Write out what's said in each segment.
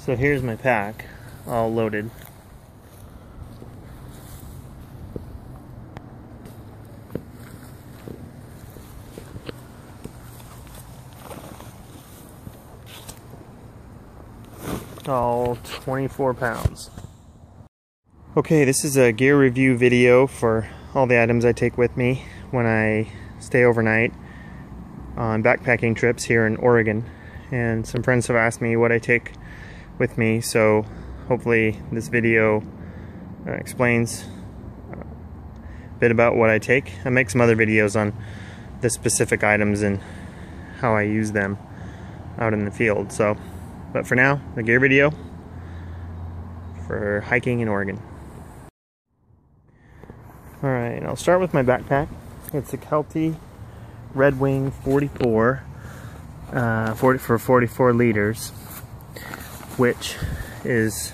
So here's my pack, all loaded. All 24 pounds. Okay, this is a gear review video for all the items I take with me when I stay overnight on backpacking trips here in Oregon. And some friends have asked me what I take with me, so hopefully this video explains a bit about what I take. I make some other videos on the specific items and how I use them out in the field. But for now, the gear video for hiking in Oregon. Alright, I'll start with my backpack. It's a Kelty Red Wing 44 for 44 liters, which is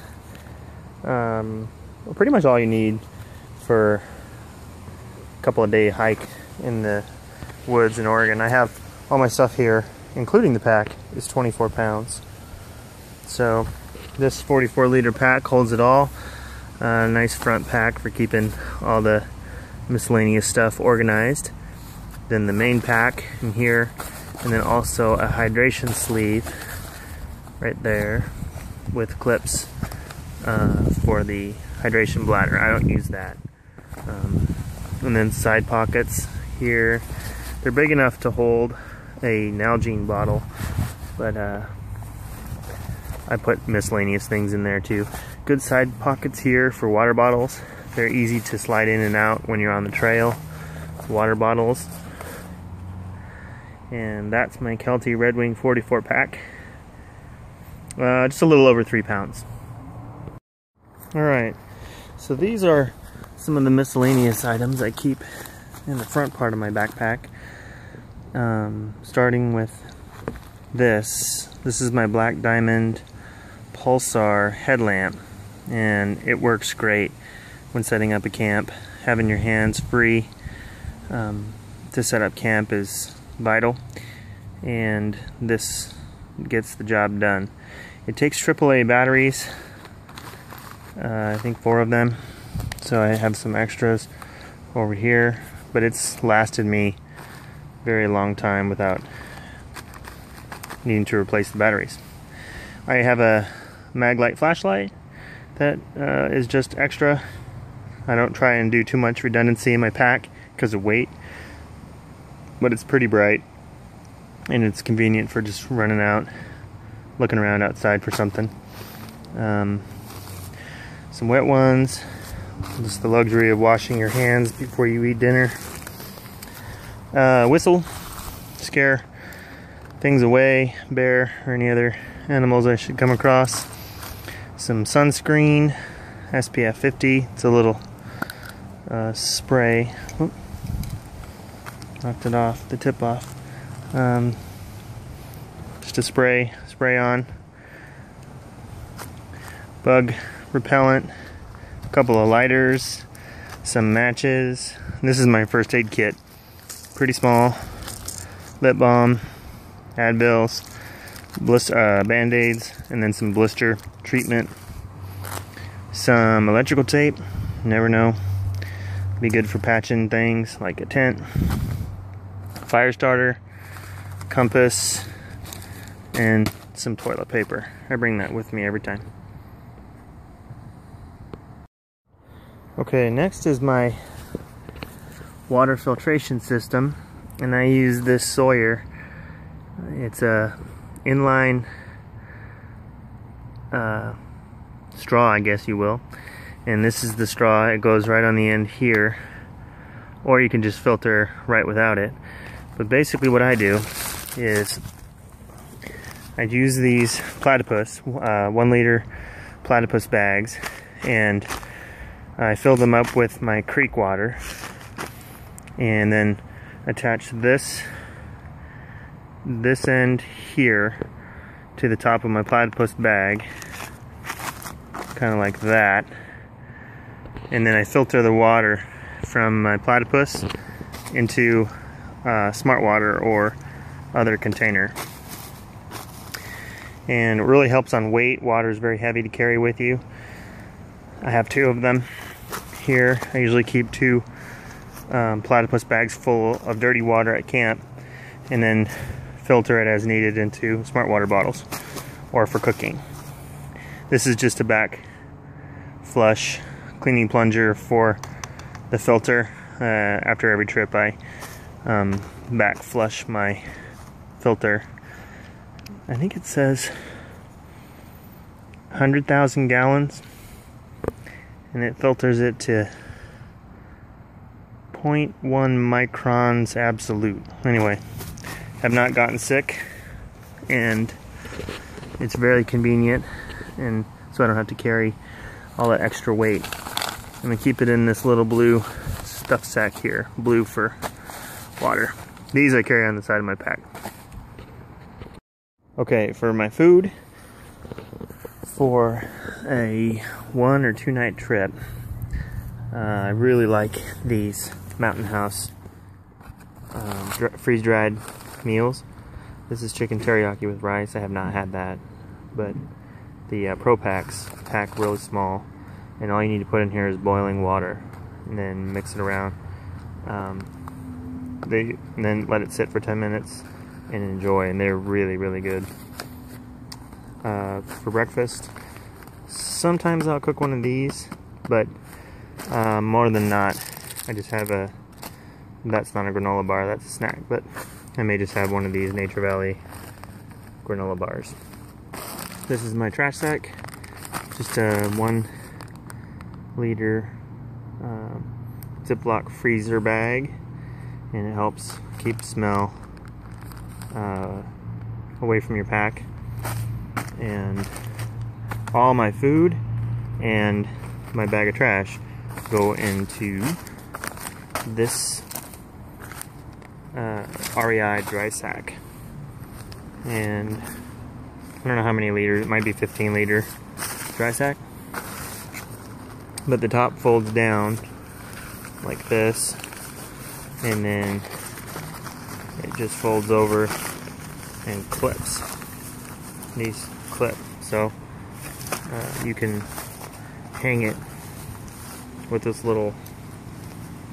pretty much all you need for a couple of day hike in the woods in Oregon. I have all my stuff here, including the pack, is 24 pounds. So this 44 liter pack holds it all. Nice front pack for keeping all the miscellaneous stuff organized. Then the main pack in here, and then also a hydration sleeve right there with clips for the hydration bladder. I don't use that. And then side pockets here. They're big enough to hold a Nalgene bottle, but I put miscellaneous things in there too. Good side pockets here for water bottles. They're easy to slide in and out when you're on the trail. Water bottles. And that's my Kelty Red Wing 44 pack. Just a little over 3 pounds. Alright, so these are some of the miscellaneous items I keep in the front part of my backpack. Starting with this. This is my Black Diamond Pulsar headlamp, and it works great when setting up a camp. Having your hands free to set up camp is vital, and this gets the job done. It takes AAA batteries, I think 4 of them, so I have some extras over here, but it's lasted me a very long time without needing to replace the batteries. I have a Maglite flashlight that is just extra. I don't try and do too much redundancy in my pack because of weight, but it's pretty bright and it's convenient for just running out, looking around outside for something. Some wet ones, just the luxury of washing your hands before you eat dinner. Whistle, scare things away, bear or any other animals I should come across. Some sunscreen, SPF 50. It's a little spray. Oop. Knocked it off, the tip off. Just a spray on. Bug repellent, a couple of lighters, some matches. This is my first aid kit. Pretty small. Lip balm, Advils, Band-Aids, and then some blister treatment. Some electrical tape, never know. Be good for patching things like a tent. Fire starter, compass, and some toilet paper. I bring that with me every time. Okay, next is my water filtration system, and I use this Sawyer. It's a inline straw, I guess you will, and this is the straw. It goes right on the end here, or you can just filter right without it. But basically what I do is I use these platypus 1 liter platypus bags, and I fill them up with my creek water, and then attach this end here to the top of my platypus bag, kind of like that, and then I filter the water from my platypus into Smart Water or other container. and it really helps on weight. Water is very heavy to carry with you. I have 2 of them here. I usually keep 2 platypus bags full of dirty water at camp, and then filter it as needed into smart water bottles or for cooking. This is just a back flush cleaning plunger for the filter. After every trip I back flush my filter. I think it says 100,000 gallons, and it filters it to 0.1 microns absolute. Anyway, have not gotten sick, and it's very convenient, and so I don't have to carry all that extra weight. I'm gonna keep it in this little blue stuff sack here, blue for water. These I carry on the side of my pack. Okay, for my food, for a 1 or 2 night trip, I really like these Mountain House freeze-dried meals. This is chicken teriyaki with rice. I have not had that, but the Pro Packs pack really small, and all you need to put in here is boiling water, and then mix it around. And then let it sit for 10 minutes and enjoy, and they're really, really good. For breakfast, sometimes I'll cook one of these, but more than not, I just have that's not a granola bar, that's a snack, but I may just have one of these Nature Valley granola bars. This is my trash sack, just a 1 liter Ziploc freezer bag, and it helps keep smell away from your pack. And all my food and my bag of trash go into this REI dry sack, and I don't know how many liters, it might be 15 liter dry sack, but the top folds down like this, and then it just folds over and clips. These clip, so you can hang it with this little,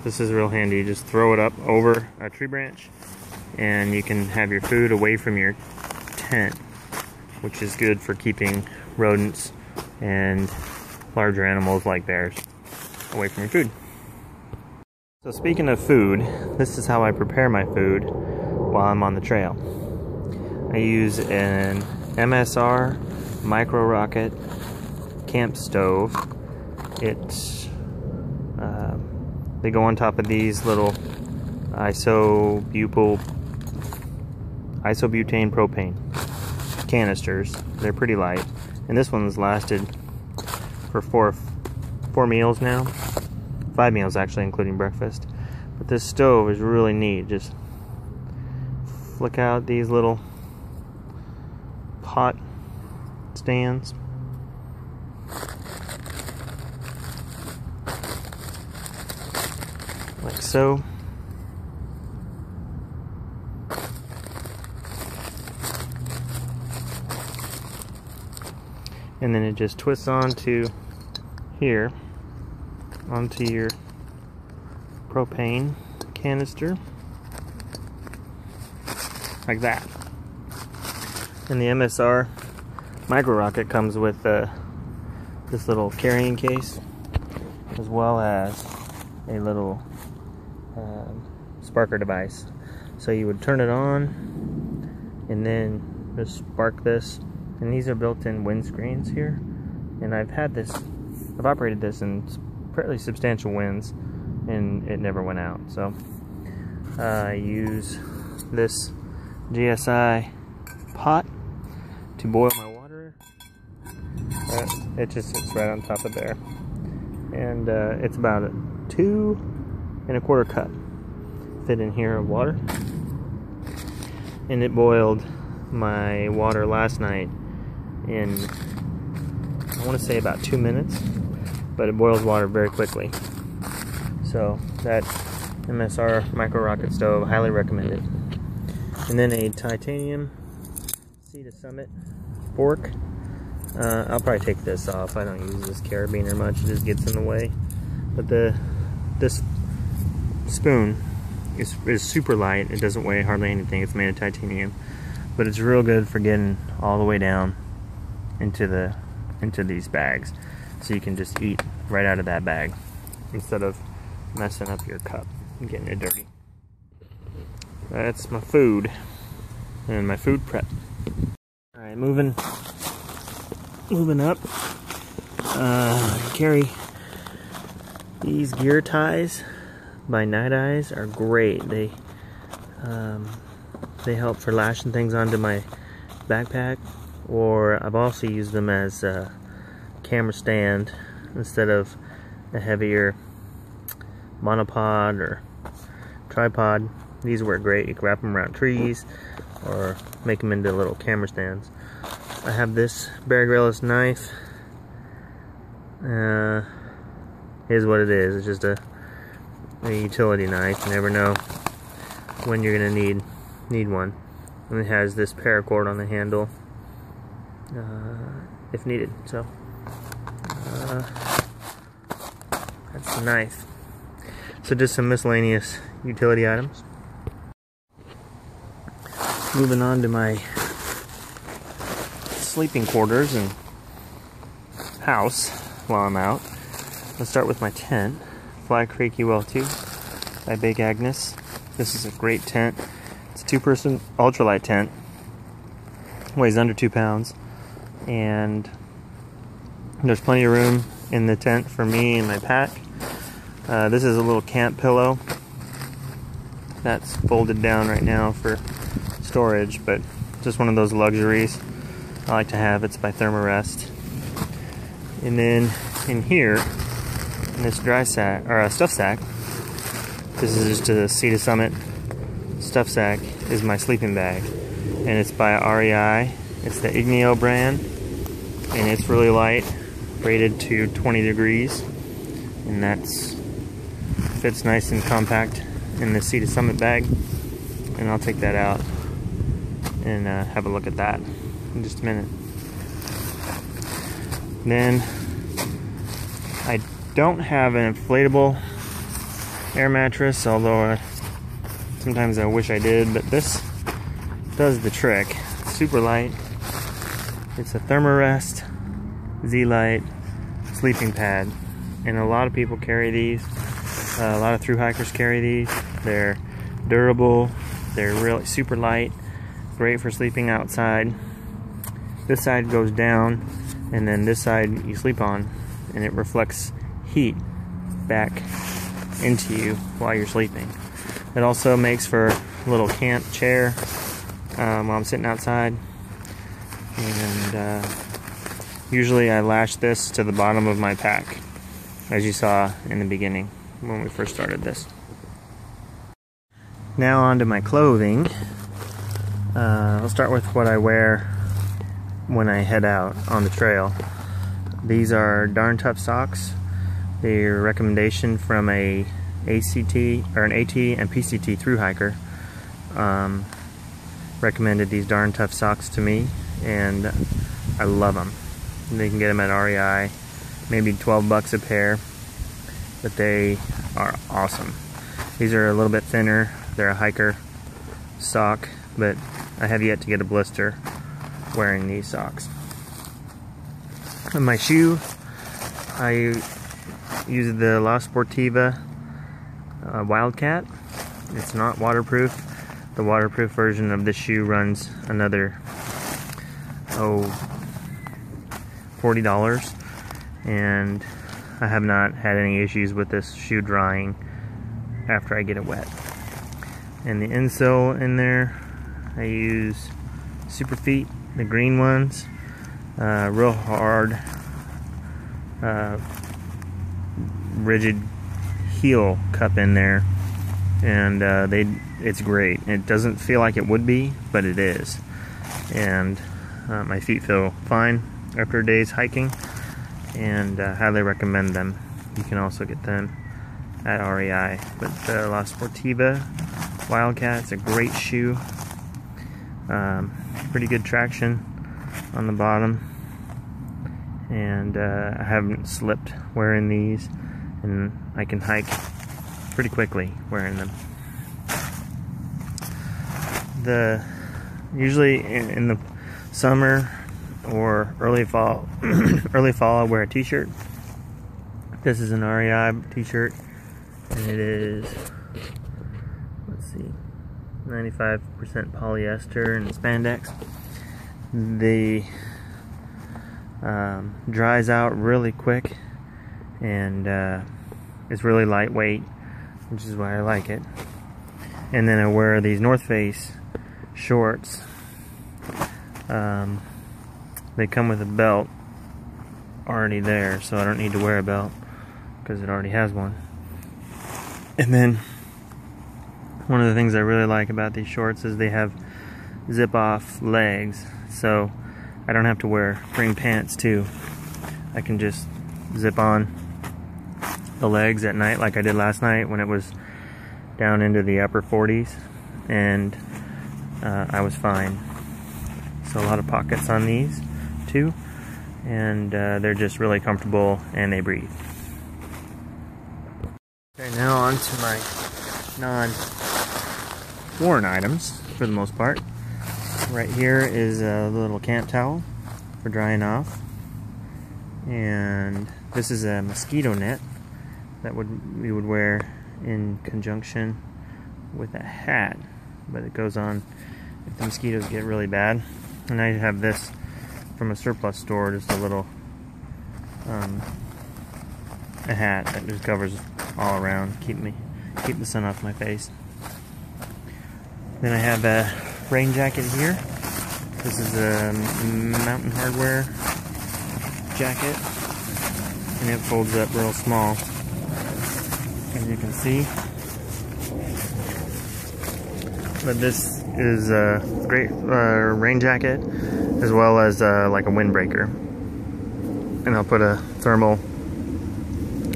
this is real handy. You just throw it up over a tree branch, and you can have your food away from your tent, which is good for keeping rodents and larger animals like bears away from your food. So speaking of food, this is how I prepare my food while I'm on the trail. I use an MSR Micro Rocket camp stove. They go on top of these little isobutane propane canisters. They're pretty light, and this one's lasted for four meals now. 5 meals actually, including breakfast. But this stove is really neat. Just flick out these little pot stands. Like so. And then it just twists onto here, onto your propane canister, like that. And the MSR Micro Rocket comes with this little carrying case, as well as a little sparker device. So you would turn it on and then just spark this, and these are built-in windscreens here, and I've operated this in fairly substantial winds and it never went out. So I use this GSI pot to boil my water. It just sits right on top of there, and it's about a 2 1/4 cup fit in here of water, and it boiled my water last night in, I want to say, about 2 minutes, but it boils water very quickly. So that MSR Micro Rocket stove, highly recommended. And then a titanium Sea to Summit fork. I'll probably take this off. I don't use this carabiner much, it just gets in the way. But this spoon is super light. It doesn't weigh hardly anything. It's made of titanium, but it's real good for getting all the way down into these bags, so you can just eat right out of that bag instead of messing up your cup and getting it dirty. That's my food and my food prep. All right, moving up. Carry these gear ties by Night Eyes are great. They help for lashing things onto my backpack, or I've also used them as a camera stand instead of a heavier monopod or tripod. These work great. You can wrap them around trees or make them into little camera stands. I have this Bear Grylls knife. Here's what it is. It's just a utility knife. You never know when you're gonna need one. And it has this paracord on the handle if needed. So that's the knife. So just some miscellaneous utility items. Moving on to my sleeping quarters and house while I'm out. Let's start with my tent. Flag Creek UL2 by Big Agnes. This is a great tent. It's a 2-person ultralight tent. Weighs under 2 pounds. And there's plenty of room in the tent for me and my pack. This is a little camp pillow that's folded down right now for storage, but just one of those luxuries I like to have. It's by Thermarest. And then in here, in this dry sack, or a stuff sack, this is just a Sea to Summit stuff sack, is my sleeping bag. And it's by REI. It's the Igneo brand. And it's really light, rated to 20 degrees. And that's fits nice and compact in the Sea to Summit bag. And I'll take that out and have a look at that in just a minute. Then I don't have an inflatable air mattress, although sometimes I wish I did, but this does the trick. It's super light. It's a Thermarest Z-Lite sleeping pad, and a lot of people carry these. A lot of thru hikers carry these. They're durable. They're really super light. Great for sleeping outside. This side goes down, and then this side you sleep on, and it reflects heat back into you while you're sleeping. It also makes for a little camp chair while I'm sitting outside. And usually I lash this to the bottom of my pack, as you saw in the beginning when we first started this. Now on to my clothing. I'll start with what I wear when I head out on the trail. These are Darn Tough socks. They're a recommendation from a ACT or an AT and PCT thru hiker. Recommended these Darn Tough socks to me, and I love them. And you can get them at REI, maybe 12 bucks a pair, but they are awesome. These are a little bit thinner. They're a hiker sock, but I have yet to get a blister wearing these socks. On my shoe, I use the La Sportiva Wildcat. It's not waterproof. The waterproof version of this shoe runs another $40, and I have not had any issues with this shoe drying after I get it wet. And the insole in there, I use Superfeet, the green ones. Real hard, rigid heel cup in there, and it's great. It doesn't feel like it would be, but it is. And my feet feel fine after a day's hiking, and highly recommend them. You can also get them at REI. But the La Sportiva Wildcat is a great shoe. Pretty good traction on the bottom, and I haven't slipped wearing these, and I can hike pretty quickly wearing them. Usually in the summer or early fall I wear a t-shirt. This is an REI t-shirt, and it is, let's see, 95% polyester and spandex. The dries out really quick, and it's really lightweight, which is why I like it. And then I wear these North Face shorts. They come with a belt already there, so I don't need to wear a belt because it already has one. And then one of the things I really like about these shorts is they have zip off legs, so I don't have to wear green pants too. I can just zip on the legs at night like I did last night when it was down into the upper 40s, and I was fine. So a lot of pockets on these too, and they're just really comfortable and they breathe. Okay, now on to my non-worn items for the most part. Right here is a little camp towel for drying off, and this is a mosquito net that we would wear in conjunction with a hat, but it goes on if the mosquitoes get really bad. And I have this from a surplus store, just a little a hat that just covers all around, keep the sun off my face. Then I have a rain jacket here. This is a Mountain Hardwear jacket, and it folds up real small, as you can see. But this is a great rain jacket, as well as like a windbreaker. And I'll put a thermal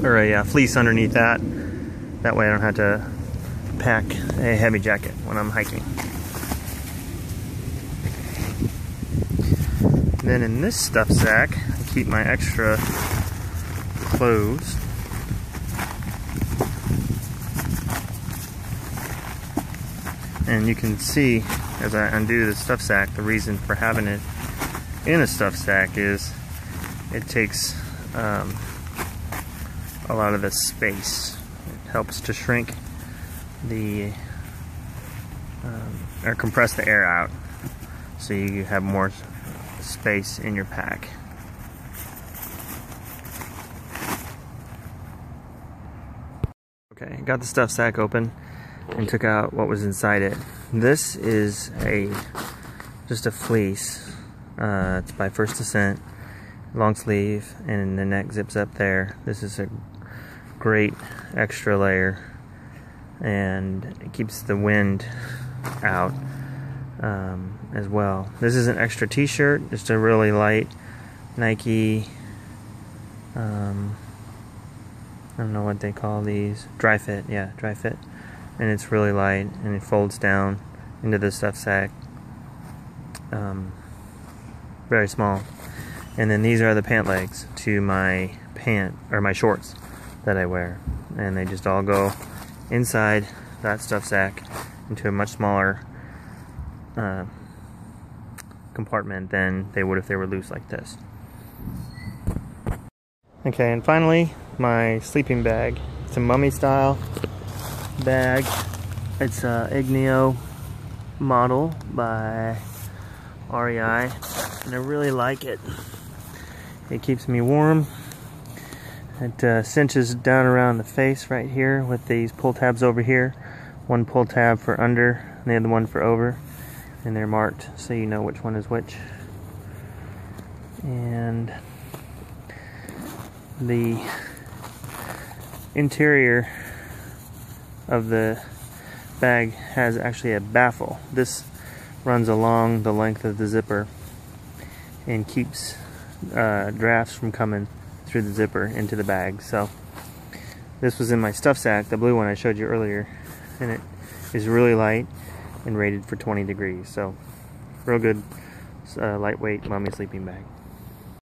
or a fleece underneath that. That way I don't have to pack a heavy jacket when I'm hiking. Then in this stuff sack, I keep my extra clothes. And you can see as I undo the stuff sack, the reason for having it in a stuff sack is it takes a lot of the space. It helps to shrink or compress the air out, so you have more space in your pack. Okay, got the stuff sack open and took out what was inside it. This is just a fleece. It's by First Ascent, long sleeve, and the neck zips up there. This is a great extra layer, and it keeps the wind out as well. This is an extra t-shirt, just a really light Nike, I don't know what they call these, dry fit, yeah, dry fit. And it's really light, and it folds down into the stuff sack, very small. And then these are the pant legs to my my shorts that I wear, and they just all go inside that stuff sack into a much smaller compartment than they would if they were loose like this. Okay, and finally my sleeping bag. It's a mummy style bag. It's a Igneo model by REI, and I really like it. It keeps me warm. It cinches down around the face right here with these pull tabs over here. One pull tab for under and the other one for over, and they're marked so you know which one is which. And the interior of the bag has actually a baffle. This runs along the length of the zipper and keeps drafts from coming through the zipper into the bag. So this was in my stuff sack, the blue one I showed you earlier, and it is really light and rated for 20 degrees. So real good lightweight mummy sleeping bag.